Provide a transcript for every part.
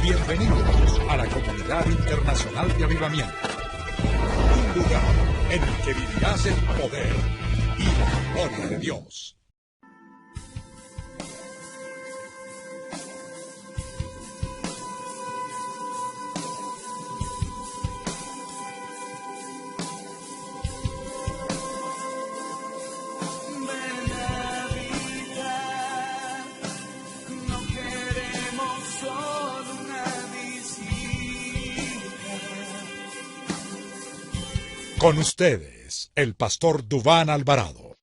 Bienvenidos a la comunidad internacional de avivamiento. Un lugar en el que vivirás el poder y la gloria de Dios. Con ustedes, el pastor Duván Alvarado.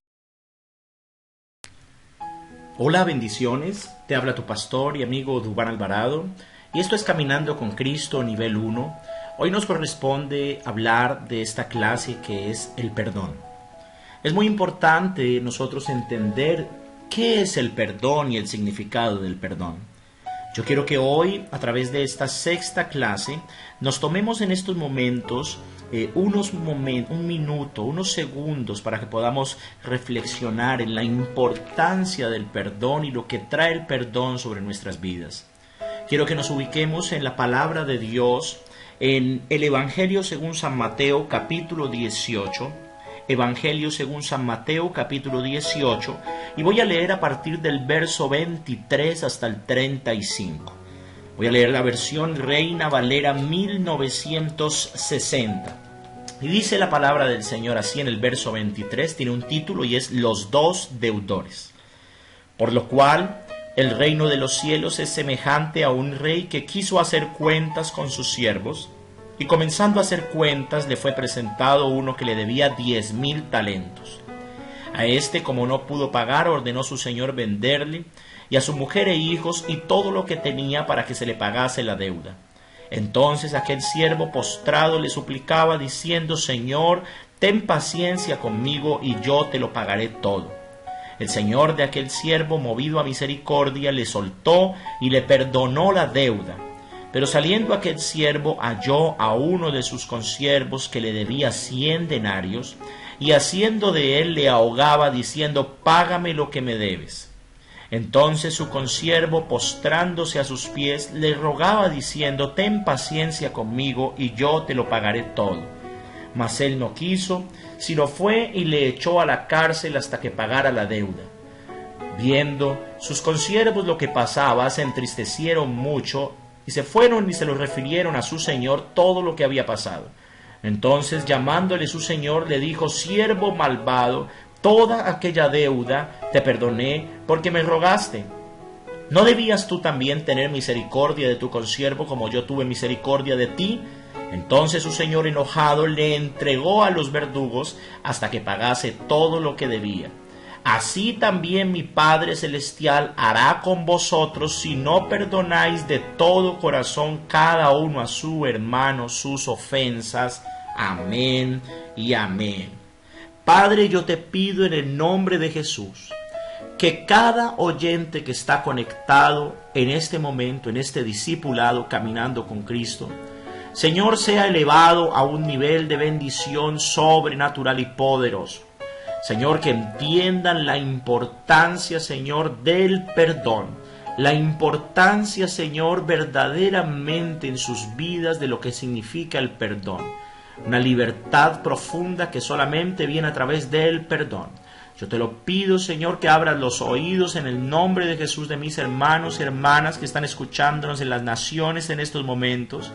Hola, bendiciones. Te habla tu pastor y amigo Duván Alvarado. Y esto es Caminando con Cristo, nivel 1. Hoy nos corresponde hablar de esta clase que es el perdón. Es muy importante nosotros entender qué es el perdón y el significado del perdón. Yo quiero que hoy, a través de esta sexta clase, nos tomemos en estos momentos unos segundos para que podamos reflexionar en la importancia del perdón y lo que trae el perdón sobre nuestras vidas. Quiero que nos ubiquemos en la palabra de Dios, en el Evangelio según San Mateo, capítulo 18. Evangelio según San Mateo, capítulo 18, y voy a leer a partir del verso 23 hasta el 35. Voy a leer la versión Reina Valera 1960. Y dice la palabra del Señor así en el verso 23, tiene un título y es Los dos deudores. Por lo cual, el reino de los cielos es semejante a un rey que quiso hacer cuentas con sus siervos, y comenzando a hacer cuentas le fue presentado uno que le debía 10,000 talentos. A este, como no pudo pagar, ordenó su señor venderle, y a su mujer e hijos y todo lo que tenía para que se le pagase la deuda. Entonces aquel siervo postrado le suplicaba diciendo: Señor, ten paciencia conmigo y yo te lo pagaré todo. El señor de aquel siervo, movido a misericordia, le soltó y le perdonó la deuda. Pero saliendo aquel siervo halló a uno de sus consiervos que le debía 100 denarios, y haciendo de él le ahogaba diciendo: Págame lo que me debes. Entonces su consiervo, postrándose a sus pies, le rogaba diciendo: Ten paciencia conmigo y yo te lo pagaré todo. Mas él no quiso, sino fue y le echó a la cárcel hasta que pagara la deuda. Viendo sus consiervos lo que pasaba, se entristecieron mucho, y se fueron y se lo refirieron a su señor todo lo que había pasado. Entonces, llamándole su señor, le dijo: Siervo malvado, toda aquella deuda te perdoné porque me rogaste. ¿No debías tú también tener misericordia de tu consiervo como yo tuve misericordia de ti? Entonces su señor, enojado, le entregó a los verdugos hasta que pagase todo lo que debía. Así también mi Padre Celestial hará con vosotros si no perdonáis de todo corazón cada uno a su hermano sus ofensas. Amén y amén. Padre, yo te pido en el nombre de Jesús que cada oyente que está conectado en este momento, en este discipulado Caminando con Cristo, Señor, sea elevado a un nivel de bendición sobrenatural y poderoso. Señor, que entiendan la importancia, Señor, del perdón. La importancia, Señor, verdaderamente en sus vidas de lo que significa el perdón. Una libertad profunda que solamente viene a través del perdón. Yo te lo pido, Señor, que abras los oídos en el nombre de Jesús de mis hermanos y hermanas que están escuchándonos en las naciones en estos momentos.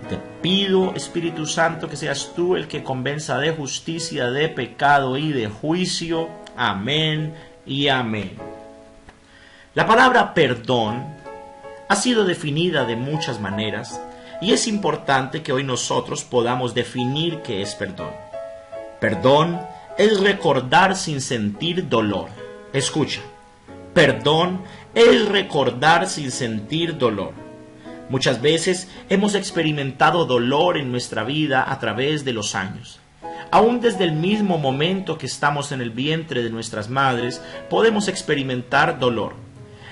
Te pido, Espíritu Santo, que seas tú el que convenza de justicia, de pecado y de juicio. Amén y amén. La palabra perdón ha sido definida de muchas maneras y es importante que hoy nosotros podamos definir qué es perdón. Perdón es recordar sin sentir dolor. Escucha, perdón es recordar sin sentir dolor. Muchas veces hemos experimentado dolor en nuestra vida a través de los años. Aún desde el mismo momento que estamos en el vientre de nuestras madres, podemos experimentar dolor.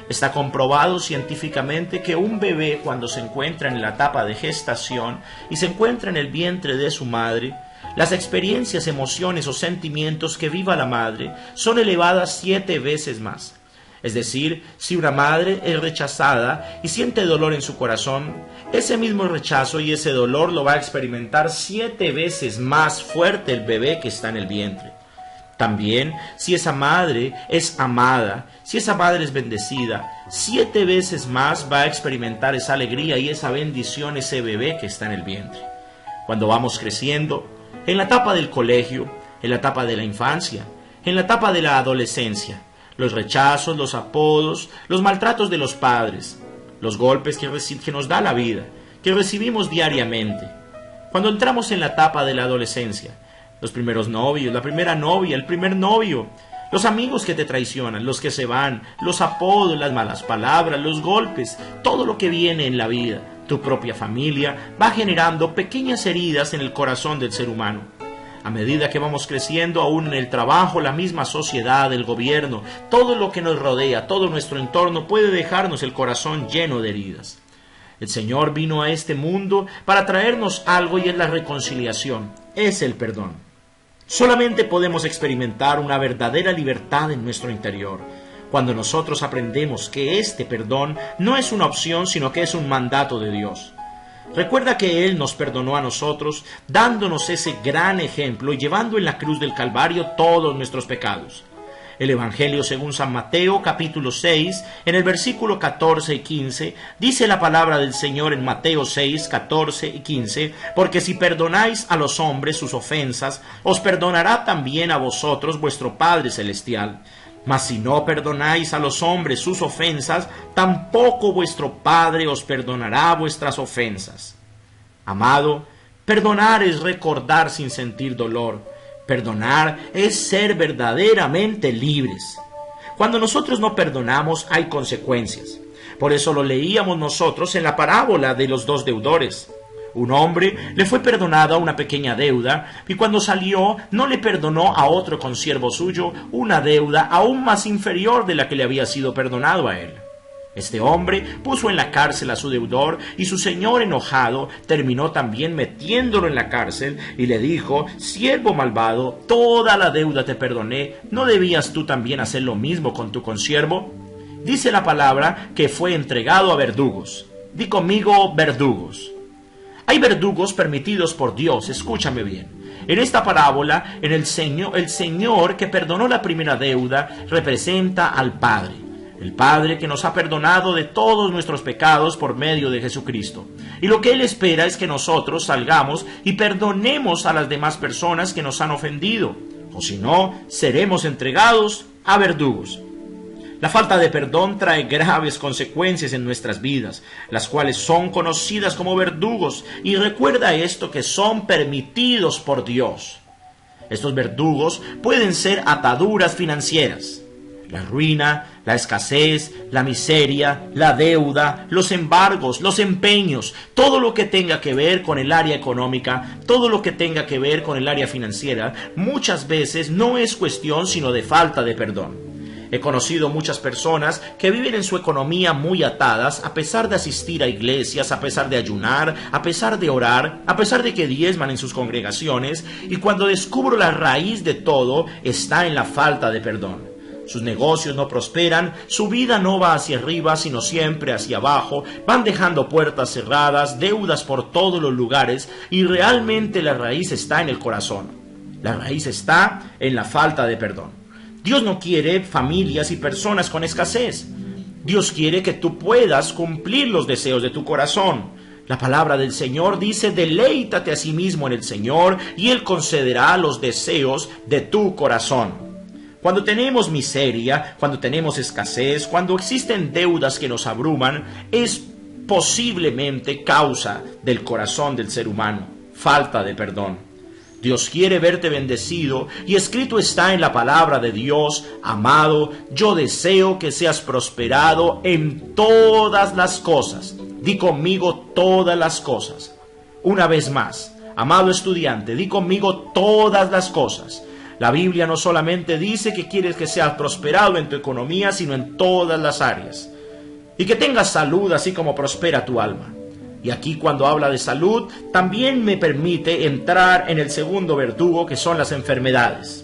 Está comprobado científicamente que un bebé, cuando se encuentra en la etapa de gestación y se encuentra en el vientre de su madre, las experiencias, emociones o sentimientos que viva la madre son elevadas 7 veces más. Es decir, si una madre es rechazada y siente dolor en su corazón, ese mismo rechazo y ese dolor lo va a experimentar 7 veces más fuerte el bebé que está en el vientre. También, si esa madre es amada, si esa madre es bendecida, 7 veces más va a experimentar esa alegría y esa bendición ese bebé que está en el vientre. Cuando vamos creciendo, en la etapa del colegio, en la etapa de la infancia, en la etapa de la adolescencia, los rechazos, los apodos, los maltratos de los padres, los golpes que nos da la vida, que recibimos diariamente. Cuando entramos en la etapa de la adolescencia, los primeros novios, la primera novia, el primer novio, los amigos que te traicionan, los que se van, los apodos, las malas palabras, los golpes, todo lo que viene en la vida, tu propia familia, va generando pequeñas heridas en el corazón del ser humano. A medida que vamos creciendo, aún en el trabajo, la misma sociedad, el gobierno, todo lo que nos rodea, todo nuestro entorno puede dejarnos el corazón lleno de heridas. El Señor vino a este mundo para traernos algo y es la reconciliación, es el perdón. Solamente podemos experimentar una verdadera libertad en nuestro interior cuando nosotros aprendemos que este perdón no es una opción, sino que es un mandato de Dios. Recuerda que Él nos perdonó a nosotros, dándonos ese gran ejemplo y llevando en la cruz del Calvario todos nuestros pecados. El Evangelio según San Mateo, capítulo 6, en el versículo 14 y 15, dice la palabra del Señor en Mateo 6, 14 y 15, porque si perdonáis a los hombres sus ofensas, os perdonará también a vosotros vuestro Padre Celestial. Mas si no perdonáis a los hombres sus ofensas, tampoco vuestro Padre os perdonará vuestras ofensas. Amado, perdonar es recordar sin sentir dolor. Perdonar es ser verdaderamente libres. Cuando nosotros no perdonamos hay consecuencias. Por eso lo leíamos nosotros en la parábola de los 2 deudores. Un hombre le fue perdonada una pequeña deuda y cuando salió no le perdonó a otro consiervo suyo una deuda aún más inferior de la que le había sido perdonado a él. Este hombre puso en la cárcel a su deudor y su señor enojado terminó también metiéndolo en la cárcel y le dijo: siervo malvado, toda la deuda te perdoné, ¿no debías tú también hacer lo mismo con tu consiervo? Dice la palabra que fue entregado a verdugos. Di conmigo, verdugos. Hay verdugos permitidos por Dios, escúchame bien. En esta parábola, el Señor que perdonó la primera deuda representa al Padre. El Padre que nos ha perdonado de todos nuestros pecados por medio de Jesucristo. Y lo que Él espera es que nosotros salgamos y perdonemos a las demás personas que nos han ofendido. O si no, seremos entregados a verdugos. La falta de perdón trae graves consecuencias en nuestras vidas, las cuales son conocidas como verdugos, y recuerda esto, que son permitidos por Dios. Estos verdugos pueden ser ataduras financieras, la ruina, la escasez, la miseria, la deuda, los embargos, los empeños, todo lo que tenga que ver con el área económica, todo lo que tenga que ver con el área financiera, muchas veces no es cuestión sino de falta de perdón. He conocido muchas personas que viven en su economía muy atadas, a pesar de asistir a iglesias, a pesar de ayunar, a pesar de orar, a pesar de que diezman en sus congregaciones, y cuando descubro la raíz de todo, está en la falta de perdón. Sus negocios no prosperan, su vida no va hacia arriba, sino siempre hacia abajo, van dejando puertas cerradas, deudas por todos los lugares, y realmente la raíz está en el corazón. La raíz está en la falta de perdón. Dios no quiere familias y personas con escasez. Dios quiere que tú puedas cumplir los deseos de tu corazón. La palabra del Señor dice: deleítate a sí mismo en el Señor y Él concederá los deseos de tu corazón. Cuando tenemos miseria, cuando tenemos escasez, cuando existen deudas que nos abruman, es posiblemente causa del corazón del ser humano, falta de perdón. Dios quiere verte bendecido y escrito está en la palabra de Dios: amado, yo deseo que seas prosperado en todas las cosas. Di conmigo, todas las cosas. Una vez más, amado estudiante, di conmigo, todas las cosas. La Biblia no solamente dice que quieres que seas prosperado en tu economía, sino en todas las áreas. Y que tengas salud así como prospera tu alma. Y aquí, cuando habla de salud, también me permite entrar en el segundo verdugo, que son las enfermedades.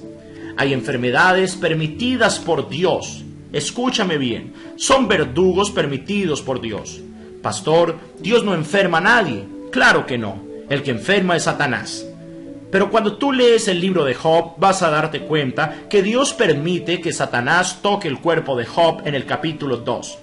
Hay enfermedades permitidas por Dios, Escúchame bien, son verdugos permitidos por Dios. Pastor, Dios no enferma a nadie. Claro que no, el que enferma es Satanás. Pero cuando tú lees el libro de Job, vas a darte cuenta que Dios permite que Satanás toque el cuerpo de Job en el capítulo 2.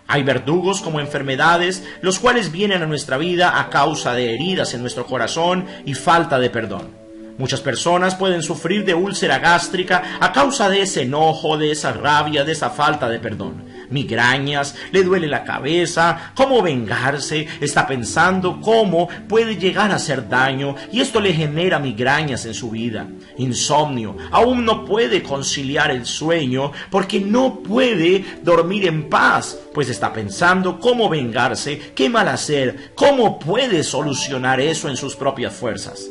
Hay verdugos como enfermedades, los cuales vienen a nuestra vida a causa de heridas en nuestro corazón y falta de perdón. Muchas personas pueden sufrir de úlcera gástrica a causa de ese enojo, de esa rabia, de esa falta de perdón. Migrañas, le duele la cabeza, cómo vengarse, está pensando cómo puede llegar a hacer daño y esto le genera migrañas en su vida. Insomnio, aún no puede conciliar el sueño porque no puede dormir en paz, pues está pensando cómo vengarse, qué mal hacer, cómo puede solucionar eso en sus propias fuerzas.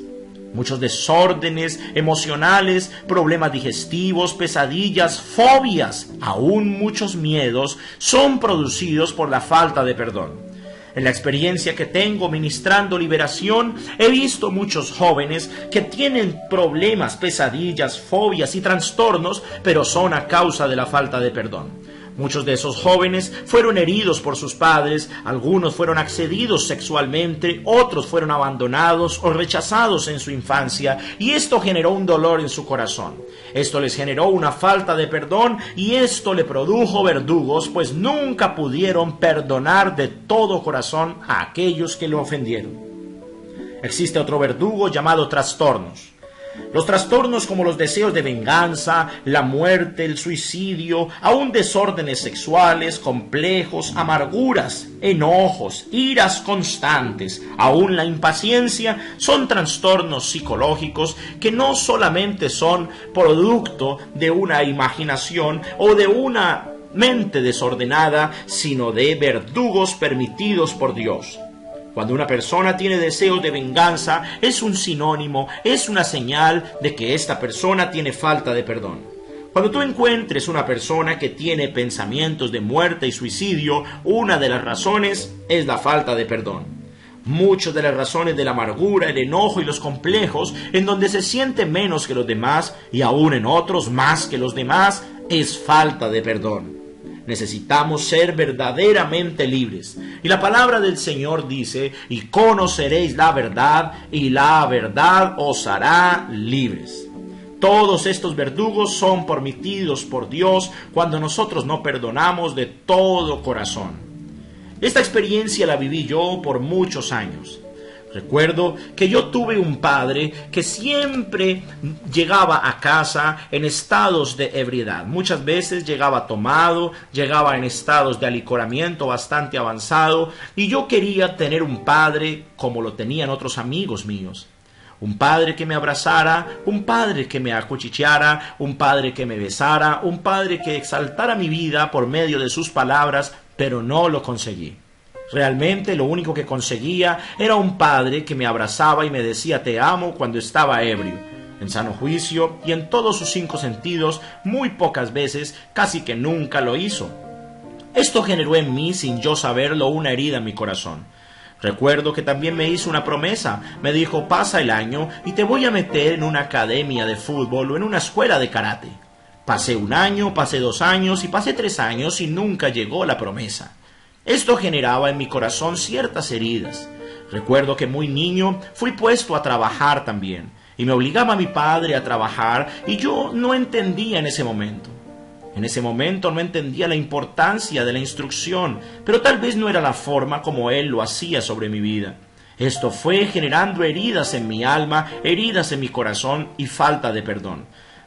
Muchos desórdenes emocionales, problemas digestivos, pesadillas, fobias, aún muchos miedos son producidos por la falta de perdón. En la experiencia que tengo ministrando liberación, he visto muchos jóvenes que tienen problemas, pesadillas, fobias y trastornos, pero son a causa de la falta de perdón. Muchos de esos jóvenes fueron heridos por sus padres, algunos fueron accedidos sexualmente, otros fueron abandonados o rechazados en su infancia, y esto generó un dolor en su corazón. Esto les generó una falta de perdón y esto le produjo verdugos, pues nunca pudieron perdonar de todo corazón a aquellos que lo ofendieron. Existe otro verdugo llamado trastornos. Los trastornos como los deseos de venganza, la muerte, el suicidio, aún desórdenes sexuales, complejos, amarguras, enojos, iras constantes, aún la impaciencia, son trastornos psicológicos que no solamente son producto de una imaginación o de una mente desordenada, sino de verdugos permitidos por Dios. Cuando una persona tiene deseos de venganza, es un sinónimo, es una señal de que esta persona tiene falta de perdón. Cuando tú encuentres una persona que tiene pensamientos de muerte y suicidio, una de las razones es la falta de perdón. Muchas de las razones de la amargura, el enojo y los complejos, en donde se siente menos que los demás y aún en otros más que los demás, es falta de perdón. Necesitamos ser verdaderamente libres. Y la palabra del Señor dice, y conoceréis la verdad, y la verdad os hará libres. Todos estos verdugos son permitidos por Dios cuando nosotros no perdonamos de todo corazón. Esta experiencia la viví yo por muchos años. Recuerdo que yo tuve un padre que siempre llegaba a casa en estados de ebriedad. Muchas veces llegaba tomado, llegaba en estados de alicoramiento bastante avanzado, y yo quería tener un padre como lo tenían otros amigos míos. Un padre que me abrazara, un padre que me acuchicheara, un padre que me besara, un padre que exaltara mi vida por medio de sus palabras, pero no lo conseguí. Realmente lo único que conseguía era un padre que me abrazaba y me decía te amo cuando estaba ebrio, en sano juicio y en todos sus 5 sentidos, muy pocas veces, casi que nunca lo hizo. Esto generó en mí, sin yo saberlo, una herida en mi corazón. Recuerdo que también me hizo una promesa, me dijo pasa el año y te voy a meter en una academia de fútbol o en una escuela de karate. Pasé 1 año, pasé 2 años y pasé 3 años y nunca llegó la promesa. Esto generaba en mi corazón ciertas heridas. Recuerdo que muy niño fui puesto a trabajar también, y me obligaba mi padre a trabajar, y yo no entendía en ese momento. En ese momento no entendía la importancia de la instrucción, pero tal vez no era la forma como él lo hacía sobre mi vida. Esto fue generando heridas en mi alma, heridas en mi corazón y falta de perdón.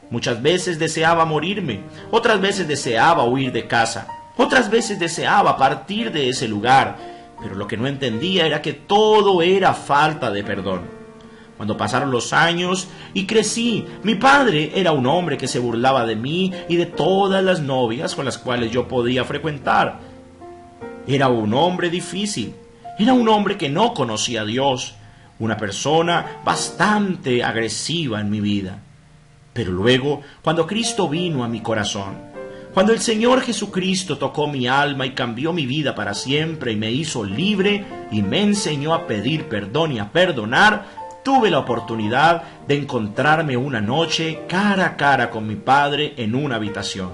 Muchas veces deseaba morirme, otras veces deseaba huir de casa. Otras veces deseaba partir de ese lugar, pero lo que no entendía era que todo era falta de perdón. Cuando pasaron los años y crecí, mi padre era un hombre que se burlaba de mí y de todas las novias con las cuales yo podía frecuentar. Era un hombre difícil, era un hombre que no conocía a Dios, una persona bastante agresiva en mi vida. Pero luego, cuando Cristo vino a mi corazón, cuando el Señor Jesucristo tocó mi alma y cambió mi vida para siempre y me hizo libre y me enseñó a pedir perdón y a perdonar, tuve la oportunidad de encontrarme una noche cara a cara con mi padre en una habitación.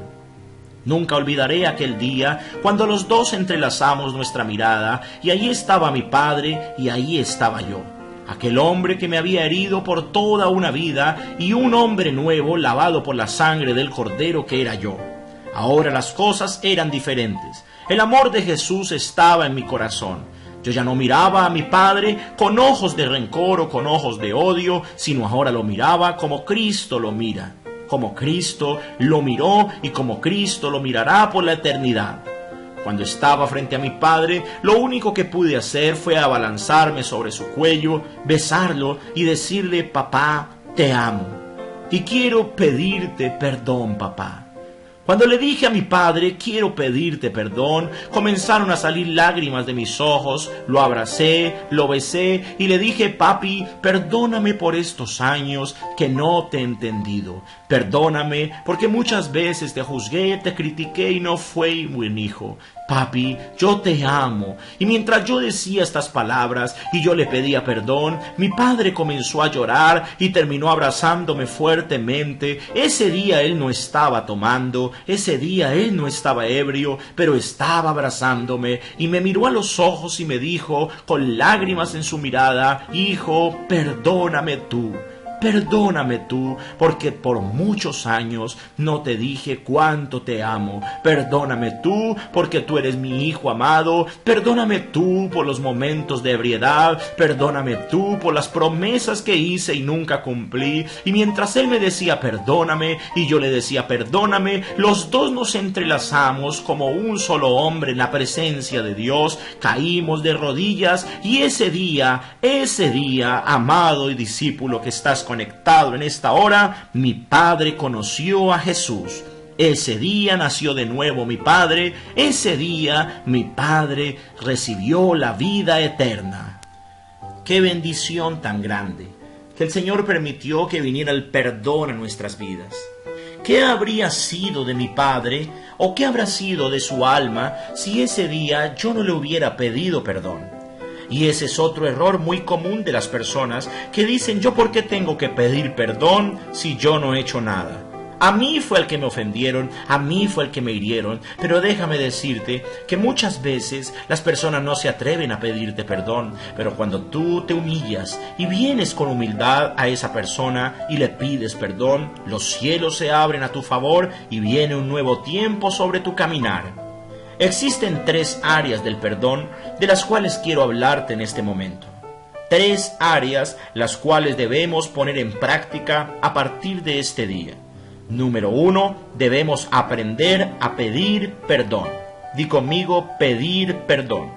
Nunca olvidaré aquel día cuando los dos entrelazamos nuestra mirada y allí estaba mi padre y allí estaba yo. Aquel hombre que me había herido por toda una vida y un hombre nuevo lavado por la sangre del Cordero que era yo. Ahora las cosas eran diferentes. El amor de Jesús estaba en mi corazón. Yo ya no miraba a mi padre con ojos de rencor o con ojos de odio, sino ahora lo miraba como Cristo lo mira. Como Cristo lo miró y como Cristo lo mirará por la eternidad. Cuando estaba frente a mi padre, lo único que pude hacer fue abalanzarme sobre su cuello, besarlo y decirle: papá, te amo. Y quiero pedirte perdón, papá. Cuando le dije a mi padre, quiero pedirte perdón, comenzaron a salir lágrimas de mis ojos, lo abracé, lo besé y le dije: papi, perdóname por estos años que no te he entendido. Perdóname porque muchas veces te juzgué, te critiqué y no fui buen hijo. Papi, yo te amo. Y mientras yo decía estas palabras y yo le pedía perdón, mi padre comenzó a llorar y terminó abrazándome fuertemente. Ese día él no estaba tomando, ese día él no estaba ebrio, pero estaba abrazándome y me miró a los ojos y me dijo, con lágrimas en su mirada: hijo, perdóname tú. Perdóname tú, porque por muchos años no te dije cuánto te amo. Perdóname tú, porque tú eres mi hijo amado. Perdóname tú por los momentos de ebriedad. Perdóname tú por las promesas que hice y nunca cumplí. Y mientras él me decía perdóname y yo le decía perdóname, los dos nos entrelazamos como un solo hombre en la presencia de Dios. Caímos de rodillas y ese día, amado y discípulo que estás conectado en esta hora, mi padre conoció a Jesús. Ese día nació de nuevo mi padre. Ese día mi padre recibió la vida eterna. ¡Qué bendición tan grande! Que el Señor permitió que viniera el perdón a nuestras vidas. ¿Qué habría sido de mi padre o qué habrá sido de su alma si ese día yo no le hubiera pedido perdón? Y ese es otro error muy común de las personas que dicen: ¿yo por qué tengo que pedir perdón si yo no he hecho nada? A mí fue el que me ofendieron, a mí fue el que me hirieron, pero déjame decirte que muchas veces las personas no se atreven a pedirte perdón, pero cuando tú te humillas y vienes con humildad a esa persona y le pides perdón, los cielos se abren a tu favor y viene un nuevo tiempo sobre tu caminar. Existen 3 áreas del perdón de las cuales quiero hablarte en este momento. 3 áreas las cuales debemos poner en práctica a partir de este día. Número 1, debemos aprender a pedir perdón. Di conmigo: pedir perdón.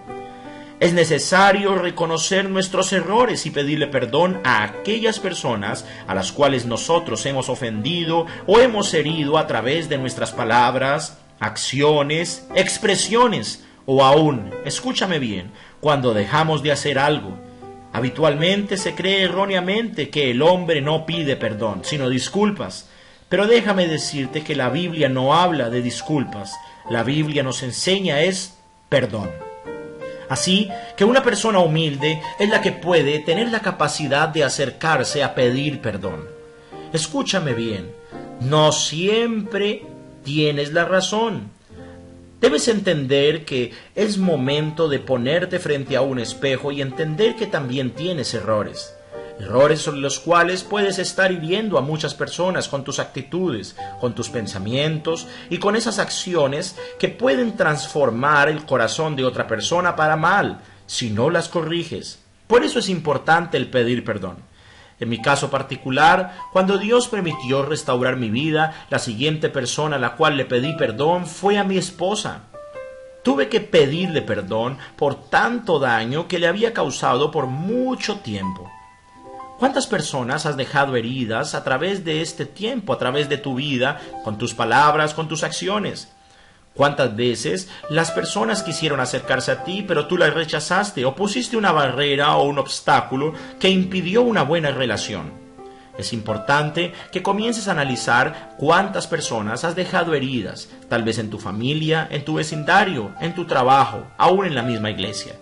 Es necesario reconocer nuestros errores y pedirle perdón a aquellas personas a las cuales nosotros hemos ofendido o hemos herido a través de nuestras palabras, acciones, expresiones o aún, escúchame bien, cuando dejamos de hacer algo. Habitualmente se cree erróneamente que el hombre no pide perdón, sino disculpas. Pero déjame decirte que la Biblia no habla de disculpas. La Biblia nos enseña es perdón. Así que una persona humilde es la que puede tener la capacidad de acercarse a pedir perdón. Escúchame bien, no siempre tienes la razón. Debes entender que es momento de ponerte frente a un espejo y entender que también tienes errores. Errores sobre los cuales puedes estar hiriendo a muchas personas con tus actitudes, con tus pensamientos y con esas acciones que pueden transformar el corazón de otra persona para mal, si no las corriges. Por eso es importante el pedir perdón. En mi caso particular, cuando Dios permitió restaurar mi vida, la siguiente persona a la cual le pedí perdón fue a mi esposa. Tuve que pedirle perdón por tanto daño que le había causado por mucho tiempo. ¿Cuántas personas has dejado heridas a través de este tiempo, a través de tu vida, con tus palabras, con tus acciones? ¿Cuántas veces las personas quisieron acercarse a ti, pero tú las rechazaste o pusiste una barrera o un obstáculo que impidió una buena relación? Es importante que comiences a analizar cuántas personas has dejado heridas, tal vez en tu familia, en tu vecindario, en tu trabajo, aún en la misma iglesia.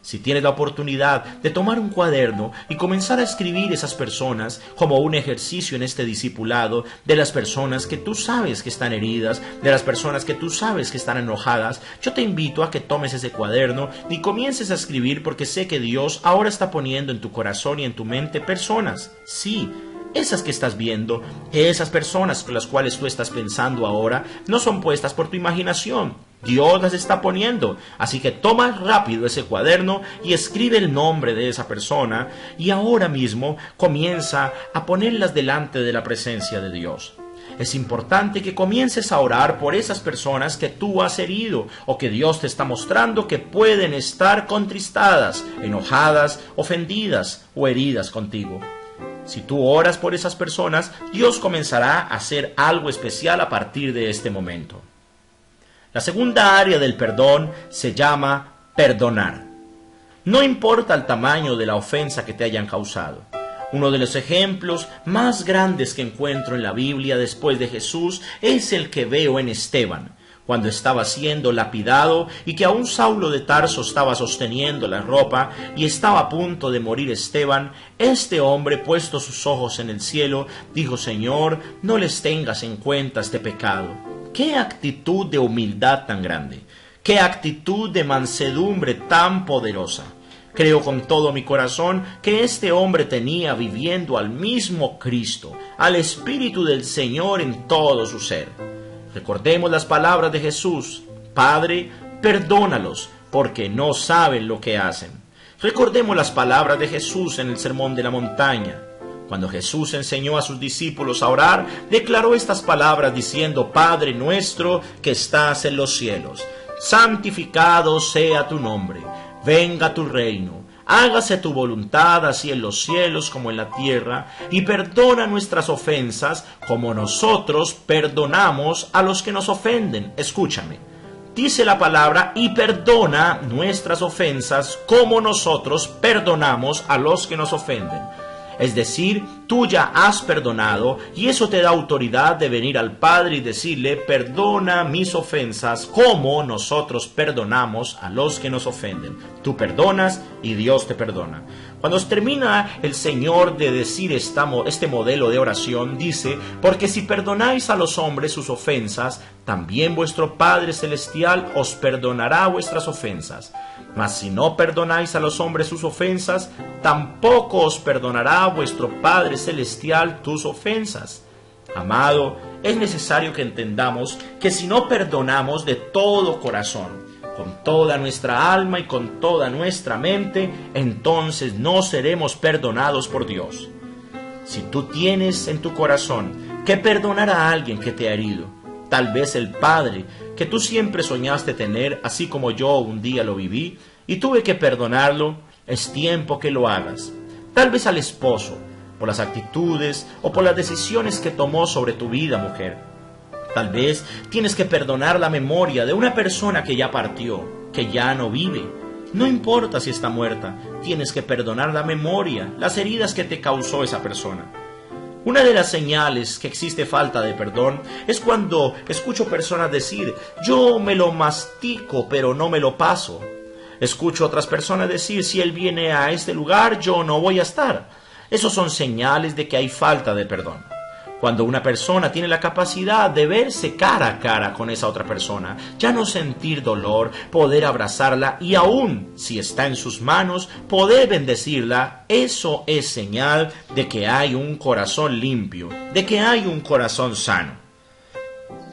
Si tienes la oportunidad de tomar un cuaderno y comenzar a escribir esas personas como un ejercicio en este discipulado, de las personas que tú sabes que están heridas, de las personas que tú sabes que están enojadas, yo te invito a que tomes ese cuaderno y comiences a escribir, porque sé que Dios ahora está poniendo en tu corazón y en tu mente personas, sí, esas que estás viendo, esas personas con las cuales tú estás pensando ahora, no son puestas por tu imaginación. Dios las está poniendo. Así que toma rápido ese cuaderno y escribe el nombre de esa persona y ahora mismo comienza a ponerlas delante de la presencia de Dios. Es importante que comiences a orar por esas personas que tú has herido o que Dios te está mostrando que pueden estar contristadas, enojadas, ofendidas o heridas contigo. Si tú oras por esas personas, Dios comenzará a hacer algo especial a partir de este momento. La segunda área del perdón se llama perdonar. No importa el tamaño de la ofensa que te hayan causado. Uno de los ejemplos más grandes que encuentro en la Biblia después de Jesús es el que veo en Esteban, cuando estaba siendo lapidado y que aún Saulo de Tarso estaba sosteniendo la ropa y estaba a punto de morir Esteban. Este hombre, puesto sus ojos en el cielo, dijo: Señor, no les tengas en cuenta este pecado. ¡Qué actitud de humildad tan grande! ¡Qué actitud de mansedumbre tan poderosa! Creo con todo mi corazón que este hombre tenía viviendo al mismo Cristo, al Espíritu del Señor en todo su ser. Recordemos las palabras de Jesús: Padre, perdónalos, porque no saben lo que hacen. Recordemos las palabras de Jesús en el Sermón de la Montaña. Cuando Jesús enseñó a sus discípulos a orar, declaró estas palabras diciendo: Padre nuestro que estás en los cielos, santificado sea tu nombre, venga tu reino, hágase tu voluntad así en los cielos como en la tierra, y perdona nuestras ofensas como nosotros perdonamos a los que nos ofenden. Escúchame, dice la palabra: y perdona nuestras ofensas como nosotros perdonamos a los que nos ofenden. Es decir, tú ya has perdonado y eso te da autoridad de venir al Padre y decirle: perdona mis ofensas como nosotros perdonamos a los que nos ofenden. Tú perdonas y Dios te perdona. Cuando termina el Señor de decir este modelo de oración, dice: porque si perdonáis a los hombres sus ofensas, también vuestro Padre Celestial os perdonará vuestras ofensas. Mas si no perdonáis a los hombres sus ofensas, tampoco os perdonará vuestro Padre Celestial tus ofensas. Amado, es necesario que entendamos que si no perdonamos de todo corazón, con toda nuestra alma y con toda nuestra mente, entonces no seremos perdonados por Dios. Si tú tienes en tu corazón que perdonar a alguien que te ha herido, tal vez el padre que tú siempre soñaste tener, así como yo un día lo viví, y tuve que perdonarlo, es tiempo que lo hagas. Tal vez al esposo, por las actitudes o por las decisiones que tomó sobre tu vida, mujer. Tal vez tienes que perdonar la memoria de una persona que ya partió, que ya no vive. No importa si está muerta, tienes que perdonar la memoria, las heridas que te causó esa persona. Una de las señales que existe falta de perdón es cuando escucho personas decir: yo me lo mastico pero no me lo paso. Escucho otras personas decir: si él viene a este lugar yo no voy a estar. Esos son señales de que hay falta de perdón. Cuando una persona tiene la capacidad de verse cara a cara con esa otra persona, ya no sentir dolor, poder abrazarla y aún, si está en sus manos, poder bendecirla, eso es señal de que hay un corazón limpio, de que hay un corazón sano.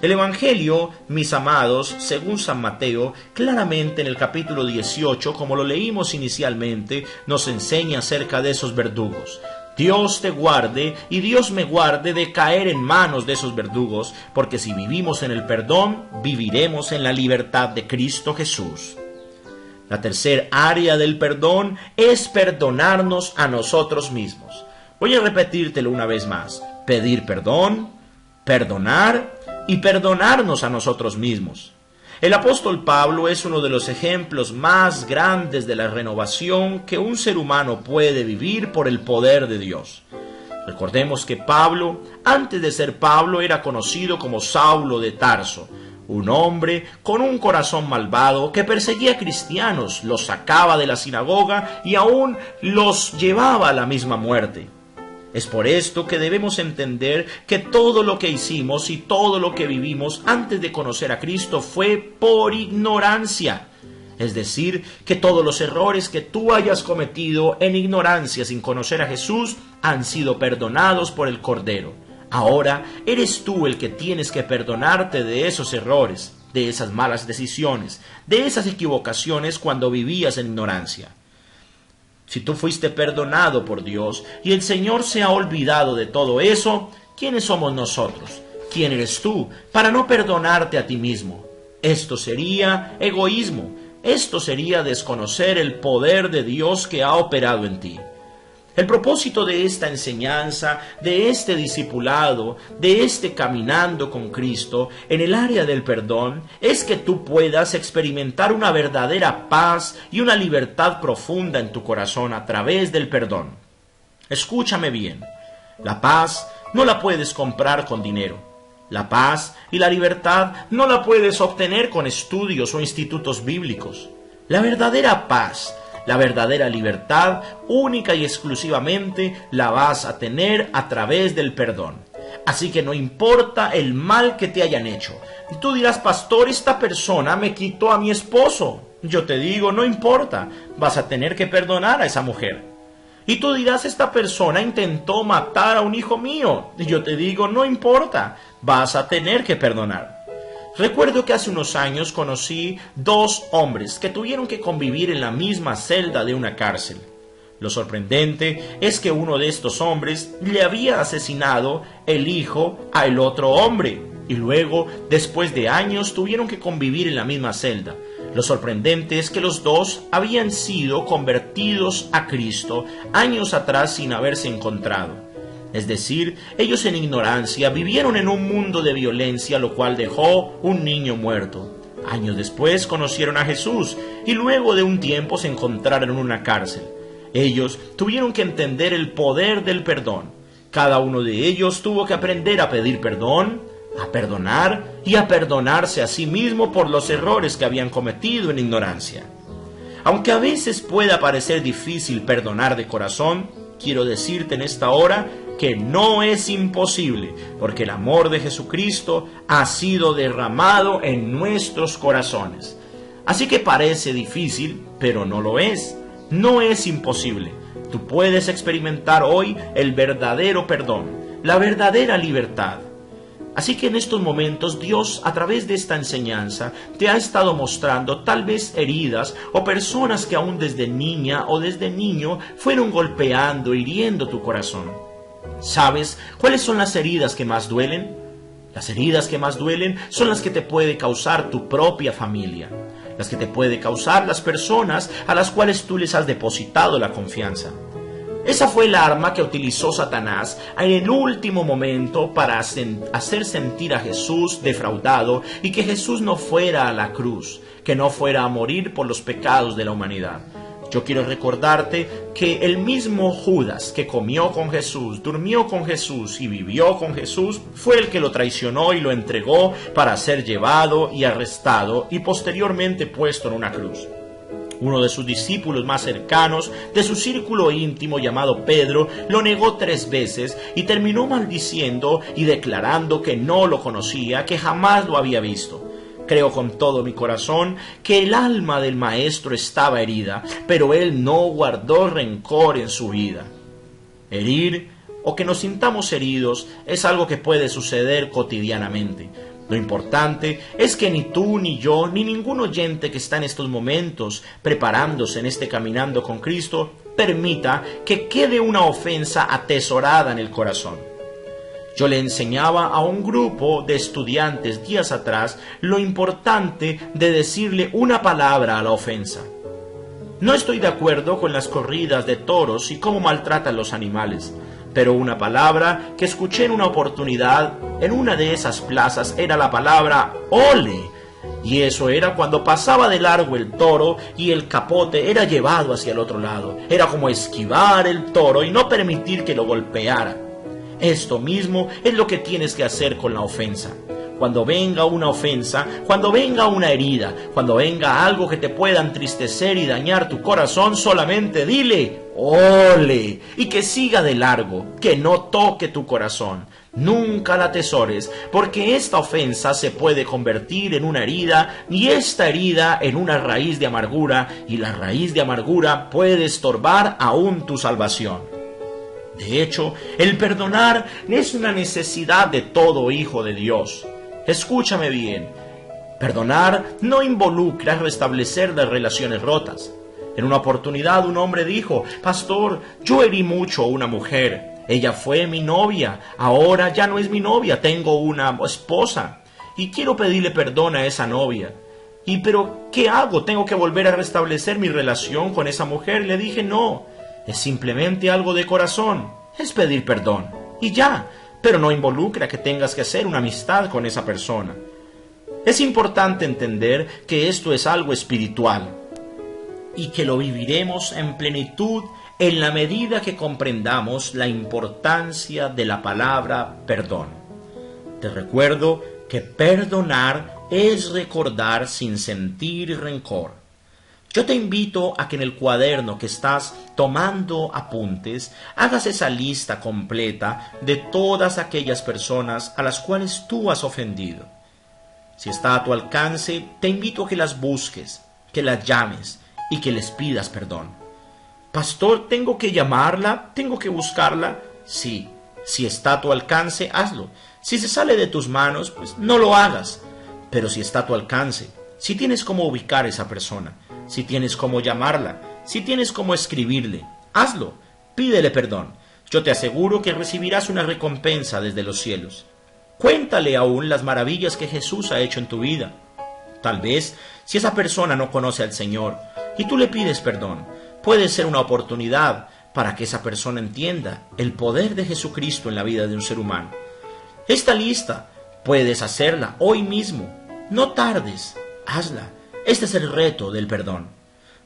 El Evangelio, mis amados, según San Mateo, claramente en el capítulo 18, como lo leímos inicialmente, nos enseña acerca de esos verdugos. Dios te guarde y Dios me guarde de caer en manos de esos verdugos, porque si vivimos en el perdón, viviremos en la libertad de Cristo Jesús. La tercera área del perdón es perdonarnos a nosotros mismos. Voy a repetírtelo una vez más: pedir perdón, perdonar y perdonarnos a nosotros mismos. El apóstol Pablo es uno de los ejemplos más grandes de la renovación que un ser humano puede vivir por el poder de Dios. Recordemos que Pablo, antes de ser Pablo, era conocido como Saulo de Tarso, un hombre con un corazón malvado que perseguía a cristianos, los sacaba de la sinagoga y aún los llevaba a la misma muerte. Es por esto que debemos entender que todo lo que hicimos y todo lo que vivimos antes de conocer a Cristo fue por ignorancia. Es decir, que todos los errores que tú hayas cometido en ignorancia sin conocer a Jesús han sido perdonados por el Cordero. Ahora eres tú el que tienes que perdonarte de esos errores, de esas malas decisiones, de esas equivocaciones cuando vivías en ignorancia. Si tú fuiste perdonado por Dios y el Señor se ha olvidado de todo eso, ¿quiénes somos nosotros? ¿Quién eres tú para no perdonarte a ti mismo? Esto sería egoísmo. Esto sería desconocer el poder de Dios que ha operado en ti. El propósito de esta enseñanza, de este discipulado, de este caminando con Cristo en el área del perdón, es que tú puedas experimentar una verdadera paz y una libertad profunda en tu corazón a través del perdón. Escúchame bien, la paz no la puedes comprar con dinero. La paz y la libertad no la puedes obtener con estudios o institutos bíblicos. La verdadera paz, la verdadera libertad, única y exclusivamente la vas a tener a través del perdón. Así que no importa el mal que te hayan hecho. Y tú dirás, pastor, esta persona me quitó a mi esposo. Yo te digo, no importa, vas a tener que perdonar a esa mujer. Y tú dirás, esta persona intentó matar a un hijo mío. Y yo te digo, no importa, vas a tener que perdonar. Recuerdo que hace unos años conocí 2 hombres que tuvieron que convivir en la misma celda de una cárcel. Lo sorprendente es que uno de estos hombres le había asesinado el hijo a el otro hombre. Y luego, después de años, tuvieron que convivir en la misma celda. Lo sorprendente es que los dos habían sido convertidos a Cristo años atrás sin haberse encontrado. Es decir, ellos en ignorancia vivieron en un mundo de violencia, lo cual dejó un niño muerto. Años después conocieron a Jesús y luego de un tiempo se encontraron en una cárcel. Ellos tuvieron que entender el poder del perdón. Cada uno de ellos tuvo que aprender a pedir perdón, a perdonar y a perdonarse a sí mismo por los errores que habían cometido en ignorancia. Aunque a veces pueda parecer difícil perdonar de corazón, quiero decirte en esta hora que no es imposible, porque el amor de Jesucristo ha sido derramado en nuestros corazones. Así que parece difícil, pero no lo es. No es imposible. Tú puedes experimentar hoy el verdadero perdón, la verdadera libertad. Así que en estos momentos Dios, a través de esta enseñanza, te ha estado mostrando tal vez heridas o personas que aún desde niña o desde niño fueron golpeando, hiriendo tu corazón. ¿Sabes cuáles son las heridas que más duelen? Las heridas que más duelen son las que te puede causar tu propia familia, las que te puede causar las personas a las cuales tú les has depositado la confianza. Esa fue el arma que utilizó Satanás en el último momento para hacer sentir a Jesús defraudado y que Jesús no fuera a la cruz, que no fuera a morir por los pecados de la humanidad. Yo quiero recordarte que el mismo Judas que comió con Jesús, durmió con Jesús y vivió con Jesús, fue el que lo traicionó y lo entregó para ser llevado y arrestado y posteriormente puesto en una cruz. Uno de sus discípulos más cercanos, de su círculo íntimo llamado Pedro, lo negó 3 veces y terminó maldiciendo y declarando que no lo conocía, que jamás lo había visto. Creo con todo mi corazón que el alma del Maestro estaba herida, pero él no guardó rencor en su vida. Herir o que nos sintamos heridos es algo que puede suceder cotidianamente. Lo importante es que ni tú, ni yo, ni ningún oyente que está en estos momentos preparándose en este caminando con Cristo, permita que quede una ofensa atesorada en el corazón. Yo le enseñaba a un grupo de estudiantes días atrás lo importante de decirle una palabra a la ofensa. No estoy de acuerdo con las corridas de toros y cómo maltratan los animales, pero una palabra que escuché en una oportunidad en una de esas plazas era la palabra ¡ole! Y eso era cuando pasaba de largo el toro y el capote era llevado hacia el otro lado. Era como esquivar el toro y no permitir que lo golpeara. Esto mismo es lo que tienes que hacer con la ofensa. Cuando venga una ofensa, cuando venga una herida, cuando venga algo que te pueda entristecer y dañar tu corazón, solamente dile, ole, y que siga de largo, que no toque tu corazón. Nunca la atesores, porque esta ofensa se puede convertir en una herida, y esta herida en una raíz de amargura, y la raíz de amargura puede estorbar aún tu salvación. De hecho, el perdonar es una necesidad de todo hijo de Dios. Escúchame bien, perdonar no involucra restablecer las relaciones rotas. En una oportunidad un hombre dijo, pastor, yo herí mucho a una mujer. Ella fue mi novia, ahora ya no es mi novia, tengo una esposa y quiero pedirle perdón a esa novia. Pero ¿qué hago? ¿Tengo que volver a restablecer mi relación con esa mujer? Le dije, no, es simplemente algo de corazón, es pedir perdón y ya, pero no involucra que tengas que hacer una amistad con esa persona. Es importante entender que esto es algo espiritual y que lo viviremos en plenitud en la medida que comprendamos la importancia de la palabra perdón. Te recuerdo que perdonar es recordar sin sentir rencor. Yo te invito a que en el cuaderno que estás tomando apuntes, hagas esa lista completa de todas aquellas personas a las cuales tú has ofendido. Si está a tu alcance, te invito a que las busques, que las llames y que les pidas perdón. Pastor, ¿tengo que llamarla? ¿Tengo que buscarla? Sí, si está a tu alcance, hazlo. Si se sale de tus manos, pues no lo hagas. Pero si está a tu alcance, si tienes cómo ubicar a esa persona, si tienes cómo llamarla, si tienes cómo escribirle, hazlo, pídele perdón. Yo te aseguro que recibirás una recompensa desde los cielos. Cuéntale aún las maravillas que Jesús ha hecho en tu vida. Tal vez, si esa persona no conoce al Señor y tú le pides perdón, puede ser una oportunidad para que esa persona entienda el poder de Jesucristo en la vida de un ser humano. Esta lista puedes hacerla hoy mismo. No tardes, hazla. Este es el reto del perdón.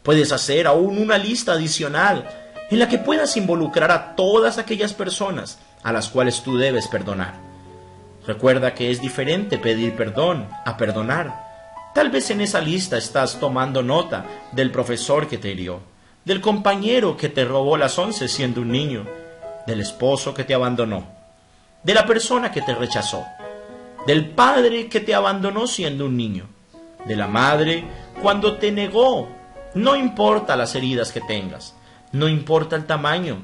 Puedes hacer aún una lista adicional en la que puedas involucrar a todas aquellas personas a las cuales tú debes perdonar. Recuerda que es diferente pedir perdón a perdonar. Tal vez en esa lista estás tomando nota del profesor que te hirió, del compañero que te robó las 11 siendo un niño, del esposo que te abandonó, de la persona que te rechazó, del padre que te abandonó siendo un niño, de la madre cuando te negó. No importa las heridas que tengas, no importa el tamaño.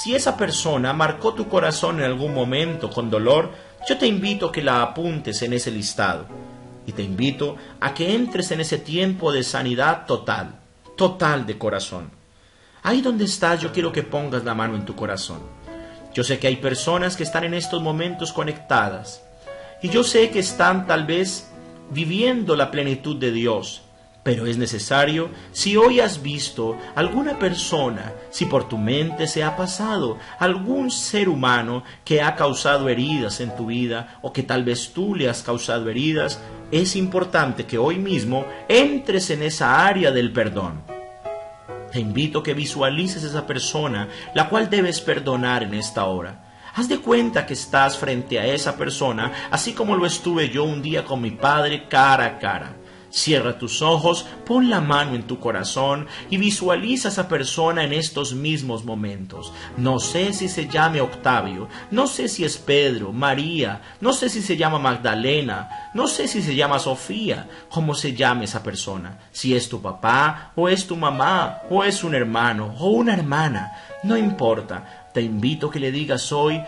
Si esa persona marcó tu corazón en algún momento con dolor, yo te invito a que la apuntes en ese listado y te invito a que entres en ese tiempo de sanidad total de corazón. Ahí donde estás, yo quiero que pongas la mano en tu corazón. Yo sé que hay personas que están en estos momentos conectadas y yo sé que están tal vez viviendo la plenitud de Dios, pero es necesario, si hoy has visto alguna persona, si por tu mente se ha pasado algún ser humano que ha causado heridas en tu vida o que tal vez tú le has causado heridas, es importante que hoy mismo entres en esa área del perdón. Te invito a que visualices a esa persona la cual debes perdonar en esta hora. Haz de cuenta que estás frente a esa persona, así como lo estuve yo un día con mi padre cara a cara. Cierra tus ojos, pon la mano en tu corazón y visualiza a esa persona en estos mismos momentos. No sé si se llame Octavio, no sé si es Pedro, María, no sé si se llama Magdalena, no sé si se llama Sofía, cómo se llame esa persona. Si es tu papá, o es tu mamá, o es un hermano, o una hermana, no importa. Te invito a que le digas hoy,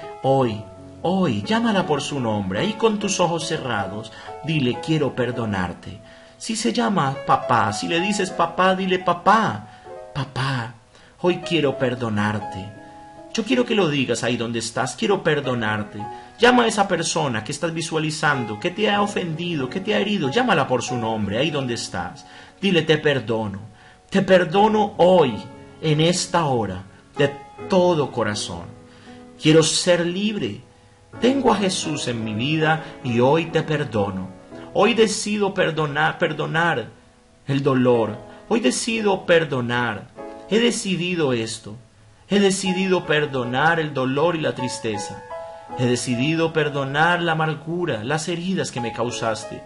llámala por su nombre, ahí con tus ojos cerrados, dile quiero perdonarte. Si se llama papá, si le dices papá, dile papá, hoy quiero perdonarte. Yo quiero que lo digas ahí donde estás, quiero perdonarte. Llama a esa persona que estás visualizando, que te ha ofendido, que te ha herido, llámala por su nombre, ahí donde estás. Dile te perdono hoy, en esta hora, de todo corazón. Quiero ser libre. Tengo a Jesús en mi vida y hoy te perdono. Hoy decido perdonar el dolor. Hoy decido perdonar. He decidido esto. He decidido perdonar el dolor y la tristeza. He decidido perdonar la amargura, las heridas que me causaste.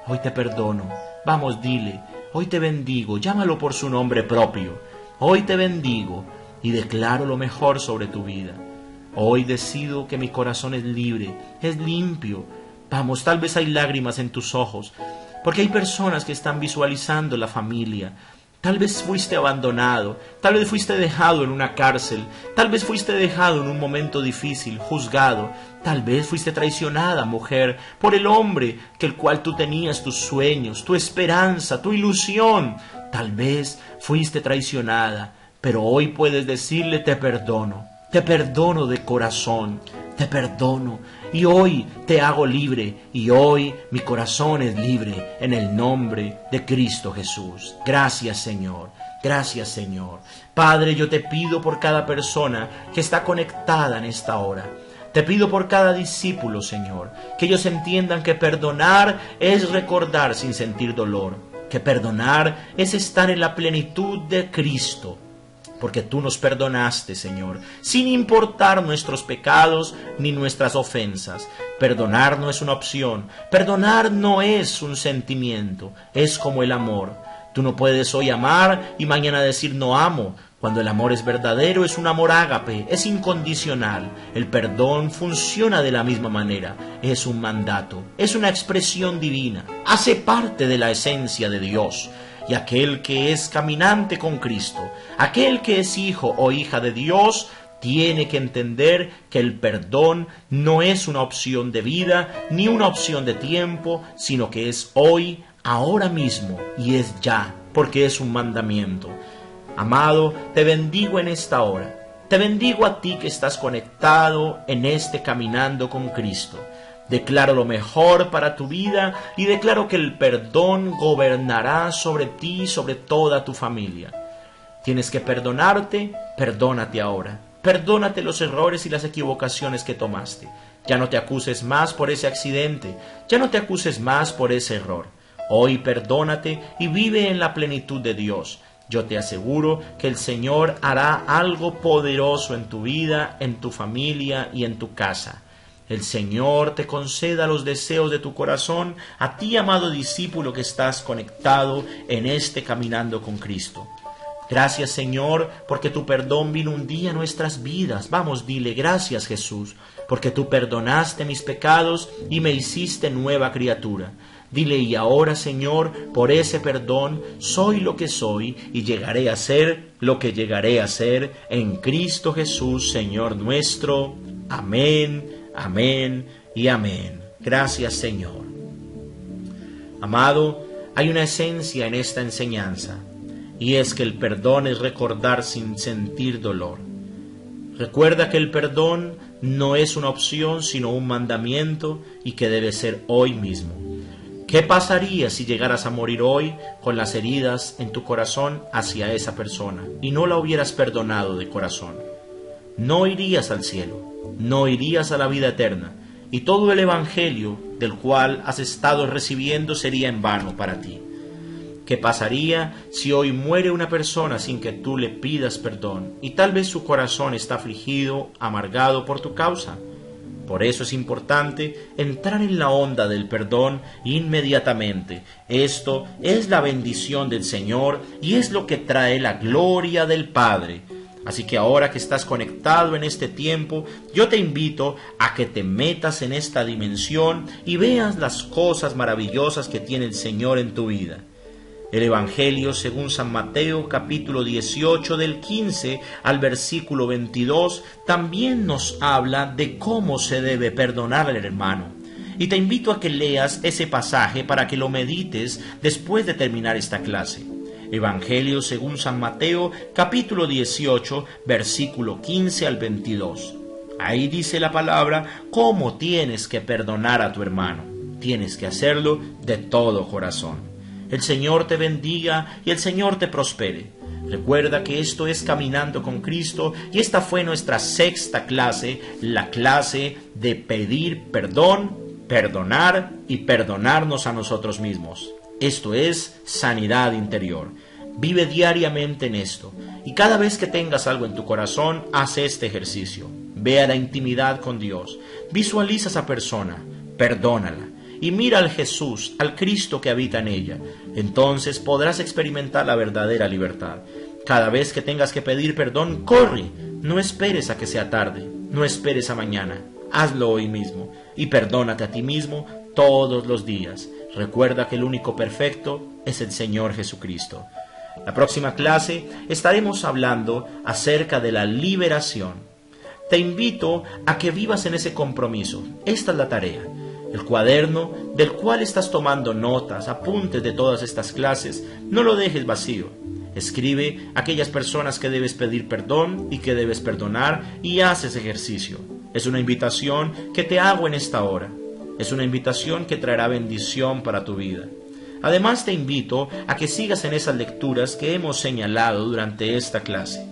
Hoy te perdono. Vamos, dile. Hoy te bendigo. Llámalo por su nombre propio. Hoy te bendigo y declaro lo mejor sobre tu vida. Hoy decido que mi corazón es libre, es limpio. Vamos, tal vez hay lágrimas en tus ojos, porque hay personas que están visualizando la familia. Tal vez fuiste abandonado, tal vez fuiste dejado en una cárcel, tal vez fuiste dejado en un momento difícil, juzgado, tal vez fuiste traicionada, mujer, por el hombre que el cual tú tenías tus sueños, tu esperanza, tu ilusión. Tal vez fuiste traicionada, pero hoy puedes decirle: te perdono de corazón, te perdono, y hoy te hago libre, y hoy mi corazón es libre, en el nombre de Cristo Jesús. Gracias, Señor, gracias, Señor. Padre, yo te pido por cada persona que está conectada en esta hora. Te pido por cada discípulo, Señor, que ellos entiendan que perdonar es recordar sin sentir dolor, que perdonar es estar en la plenitud de Cristo. Porque tú nos perdonaste, Señor, sin importar nuestros pecados ni nuestras ofensas. Perdonar no es una opción, perdonar no es un sentimiento, es como el amor. Tú no puedes hoy amar y mañana decir no amo. Cuando el amor es verdadero, es un amor ágape, es incondicional. El perdón funciona de la misma manera, es un mandato, es una expresión divina, hace parte de la esencia de Dios. Y aquel que es caminante con Cristo, aquel que es hijo o hija de Dios, tiene que entender que el perdón no es una opción de vida, ni una opción de tiempo, sino que es hoy, ahora mismo, y es ya, porque es un mandamiento. Amado, te bendigo en esta hora. Te bendigo a ti que estás conectado en este caminando con Cristo. Declaro lo mejor para tu vida y declaro que el perdón gobernará sobre ti y sobre toda tu familia. Tienes que perdonarte, perdónate ahora. Perdónate los errores y las equivocaciones que tomaste. Ya no te acuses más por ese accidente, ya no te acuses más por ese error. Hoy perdónate y vive en la plenitud de Dios. Yo te aseguro que el Señor hará algo poderoso en tu vida, en tu familia y en tu casa. El Señor te conceda los deseos de tu corazón, a ti, amado discípulo que estás conectado en este caminando con Cristo. Gracias, Señor, porque tu perdón vino un día a nuestras vidas. Vamos, dile: gracias, Jesús, porque tú perdonaste mis pecados y me hiciste nueva criatura. Dile: y ahora, Señor, por ese perdón soy lo que soy y llegaré a ser lo que llegaré a ser en Cristo Jesús, Señor nuestro. Amén. Amén y amén. Gracias, Señor. Amado, hay una esencia en esta enseñanza, y es que el perdón es recordar sin sentir dolor. Recuerda que el perdón no es una opción, sino un mandamiento, y que debe ser hoy mismo. ¿Qué pasaría si llegaras a morir hoy con las heridas en tu corazón hacia esa persona y no la hubieras perdonado de corazón? No irías al cielo, no irías a la vida eterna, y todo el evangelio del cual has estado recibiendo sería en vano para ti. ¿Qué pasaría si hoy muere una persona sin que tú le pidas perdón y tal vez su corazón está afligido, amargado por tu causa? Por eso es importante entrar en la onda del perdón inmediatamente. Esto es la bendición del Señor y es lo que trae la gloria del Padre. Así que ahora que estás conectado en este tiempo, yo te invito a que te metas en esta dimensión y veas las cosas maravillosas que tiene el Señor en tu vida. El Evangelio según San Mateo, capítulo 18, del 15 al versículo 22, también nos habla de cómo se debe perdonar al hermano. Y te invito a que leas ese pasaje para que lo medites después de terminar esta clase. Evangelio según San Mateo, capítulo 18, versículo 15 al 22. Ahí dice la palabra cómo tienes que perdonar a tu hermano. Tienes que hacerlo de todo corazón. El Señor te bendiga y el Señor te prospere. Recuerda que esto es Caminando con Cristo y esta fue nuestra sexta clase, la clase de pedir perdón, perdonar y perdonarnos a nosotros mismos. Esto es sanidad interior. Vive diariamente en esto y cada vez que tengas algo en tu corazón, haz este ejercicio. Ve a la intimidad con Dios. Visualiza a esa persona. Perdónala. Y mira al Jesús, al Cristo que habita en ella. Entonces podrás experimentar la verdadera libertad. Cada vez que tengas que pedir perdón, corre. No esperes a que sea tarde. No esperes a mañana. Hazlo hoy mismo. Y perdónate a ti mismo todos los días. Recuerda que el único perfecto es el Señor Jesucristo. La próxima clase estaremos hablando acerca de la liberación. Te invito a que vivas en ese compromiso. Esta es la tarea. El cuaderno del cual estás tomando notas, apuntes de todas estas clases, no lo dejes vacío. Escribe a aquellas personas que debes pedir perdón y que debes perdonar y haz ese ejercicio. Es una invitación que te hago en esta hora. Es una invitación que traerá bendición para tu vida. Además te invito a que sigas en esas lecturas que hemos señalado durante esta clase.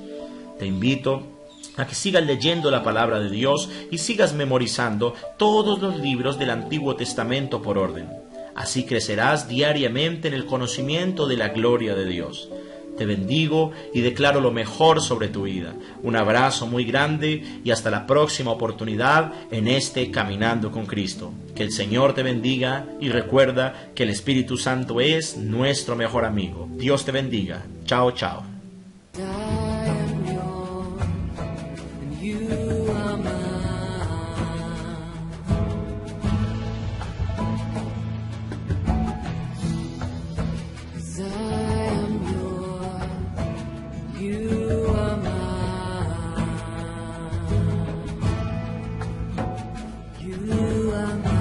Te invito a que sigas leyendo la palabra de Dios y sigas memorizando todos los libros del Antiguo Testamento por orden. Así crecerás diariamente en el conocimiento de la gloria de Dios. Te bendigo y declaro lo mejor sobre tu vida. Un abrazo muy grande y hasta la próxima oportunidad en este Caminando con Cristo. Que el Señor te bendiga y recuerda que el Espíritu Santo es nuestro mejor amigo. Dios te bendiga. Chao, chao. You are mine.